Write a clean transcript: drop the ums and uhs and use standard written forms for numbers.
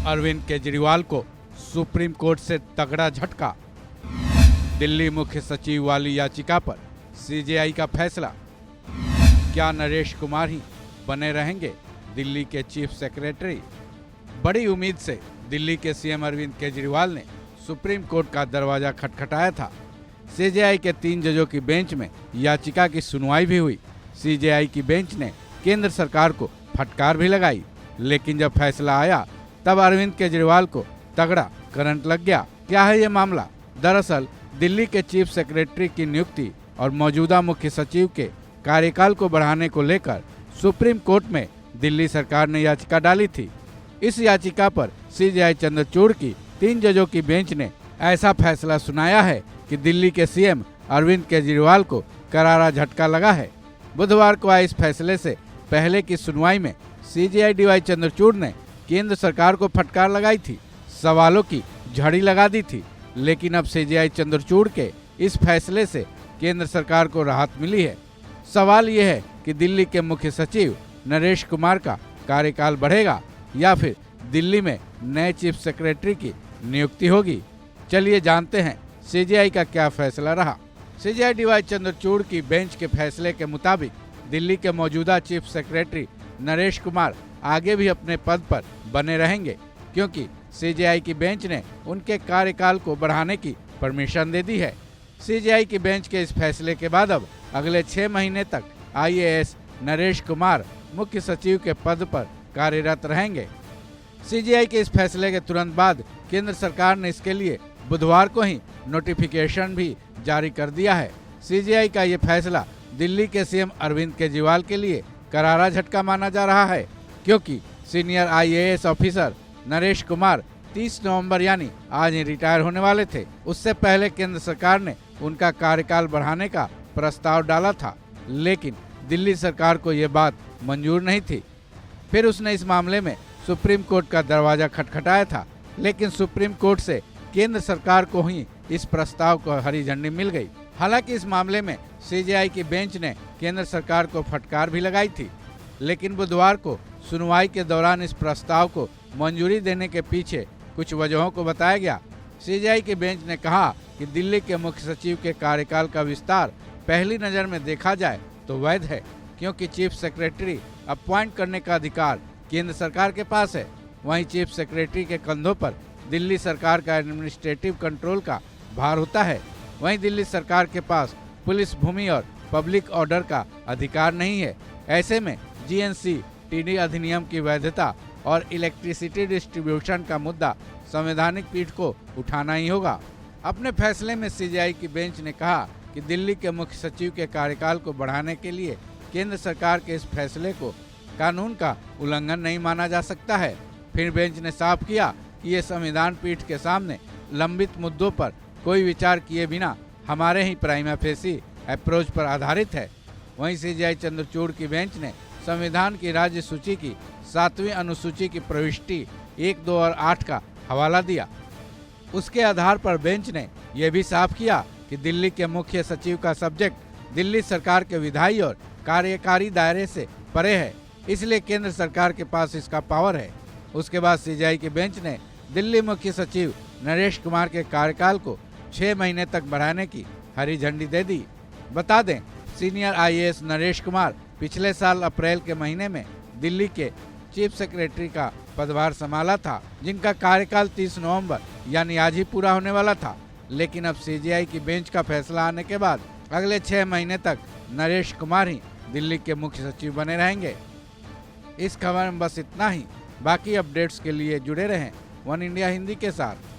अरविंद केजरीवाल को supreme court से तगड़ा झटका। दिल्ली मुख्य सचिव वाली याचिका पर सीजेआई का फैसला। क्या नरेश कुमार ही बने रहेंगे दिल्ली के चीफ सेक्रेटरी? बड़ी उम्मीद से दिल्ली के सीएम अरविंद केजरीवाल ने सुप्रीम कोर्ट का दरवाजा खटखटाया था। सीजेआई के 3 जजों की बेंच में याचिका की सुनवाई भी हुई। सीजेआई की बेंच ने केंद्र सरकार को फटकार भी लगाई, लेकिन जब फैसला आया तब अरविंद केजरीवाल को तगड़ा करंट लग गया। क्या है ये मामला? दरअसल दिल्ली के चीफ सेक्रेटरी की नियुक्ति और मौजूदा मुख्य सचिव के कार्यकाल को बढ़ाने को लेकर सुप्रीम कोर्ट में दिल्ली सरकार ने याचिका डाली थी। इस याचिका पर सीजेआई चंद्रचूड़ की 3 जजों की बेंच ने ऐसा फैसला सुनाया है कि दिल्ली के सीएम अरविंद केजरीवाल को करारा झटका लगा है। बुधवार को आए इस फैसले से पहले की सुनवाई में सीजेआई डीवाई चंद्रचूड़ ने केंद्र सरकार को फटकार लगाई थी, सवालों की झड़ी लगा दी थी। लेकिन अब सीजेआई चंद्रचूड़ के इस फैसले से केंद्र सरकार को राहत मिली है। सवाल ये है कि दिल्ली के मुख्य सचिव नरेश कुमार का कार्यकाल बढ़ेगा या फिर दिल्ली में नए चीफ सेक्रेटरी की नियुक्ति होगी। चलिए जानते हैं सीजेआई का क्या फैसला रहा। सीजेआई डीवाई चंद्रचूड़ की बेंच के फैसले के मुताबिक दिल्ली के मौजूदा चीफ सेक्रेटरी नरेश कुमार आगे भी अपने पद पर बने रहेंगे, क्योंकि सीजेआई की बेंच ने उनके कार्यकाल को बढ़ाने की परमिशन दे दी है। सीजेआई की बेंच के इस फैसले के बाद अब अगले 6 महीने तक आईएएस नरेश कुमार मुख्य सचिव के पद पर कार्यरत रहेंगे। सीजेआई के इस फैसले के तुरंत बाद केंद्र सरकार ने इसके लिए बुधवार को ही नोटिफिकेशन भी जारी कर दिया है। सीजेआई का ये फैसला दिल्ली के सीएम अरविंद केजरीवाल के लिए करारा झटका माना जा रहा है, क्योंकि senior IAS officer Naresh Kumar 30 नवंबर यानी आज ही रिटायर होने वाले थे। उससे पहले केंद्र सरकार ने उनका कार्यकाल बढ़ाने का प्रस्ताव डाला था, लेकिन दिल्ली सरकार को ये बात मंजूर नहीं थी। फिर उसने इस मामले में सुप्रीम कोर्ट का दरवाजा खटखटाया था, लेकिन सुप्रीम कोर्ट से केंद्र सरकार को ही इस प्रस्ताव को हरी झंडी मिल गई। हालांकि इस मामले में सीजेआई की बेंच ने केंद्र सरकार को फटकार भी लगाई थी, लेकिन बुधवार को सुनवाई के दौरान इस प्रस्ताव को मंजूरी देने के पीछे कुछ वजहों को बताया गया। सीजेआई की बेंच ने कहा कि दिल्ली के मुख्य सचिव के कार्यकाल का विस्तार पहली नज़र में देखा जाए तो वैध है, क्योंकि चीफ सेक्रेटरी अपॉइंट करने का अधिकार केंद्र सरकार के पास है। वहीं चीफ सेक्रेटरी के कंधों पर दिल्ली सरकार का एडमिनिस्ट्रेटिव कंट्रोल का भार होता है। वहीं दिल्ली सरकार के पास पुलिस, भूमि और पब्लिक ऑर्डर का अधिकार नहीं है। ऐसे में जीएनसी-टीडी अधिनियम की वैधता और इलेक्ट्रिसिटी डिस्ट्रीब्यूशन का मुद्दा संवैधानिक पीठ को उठाना ही होगा। अपने फैसले में सीजेआई की बेंच ने कहा कि दिल्ली के मुख्य सचिव के कार्यकाल को बढ़ाने के लिए केंद्र सरकार के इस फैसले को कानून का उल्लंघन नहीं माना जा सकता है। फिर बेंच ने साफ किया कि ये संविधान पीठ के सामने लंबित मुद्दों पर कोई विचार किए बिना हमारे ही प्राइमा फेसी अप्रोच पर आधारित है। वहीं सीजेआई चंद्रचूड़ की बेंच ने संविधान की राज्य सूची की 7वीं अनुसूची की प्रविष्टि 1, 2 और 8 का हवाला दिया। उसके आधार पर बेंच ने यह भी साफ किया कि दिल्ली के मुख्य सचिव का सब्जेक्ट दिल्ली सरकार के विधायी और कार्यकारी दायरे से परे है, इसलिए केंद्र सरकार के पास इसका पावर है। उसके बाद सीजेआई की बेंच ने दिल्ली मुख्य सचिव नरेश कुमार के कार्यकाल को 6 महीने तक बढ़ाने की हरी झंडी दे दी। बता दें, सीनियर आईएएस नरेश कुमार पिछले साल अप्रैल के महीने में दिल्ली के चीफ सेक्रेटरी का पदभार संभाला था, जिनका कार्यकाल 30 नवंबर यानी आज ही पूरा होने वाला था। लेकिन अब सीजेआई की बेंच का फैसला आने के बाद अगले 6 महीने तक नरेश कुमार ही दिल्ली के मुख्य सचिव बने रहेंगे। इस खबर में बस इतना ही। बाकी अपडेट्स के लिए जुड़े रहें वन इंडिया हिंदी के साथ।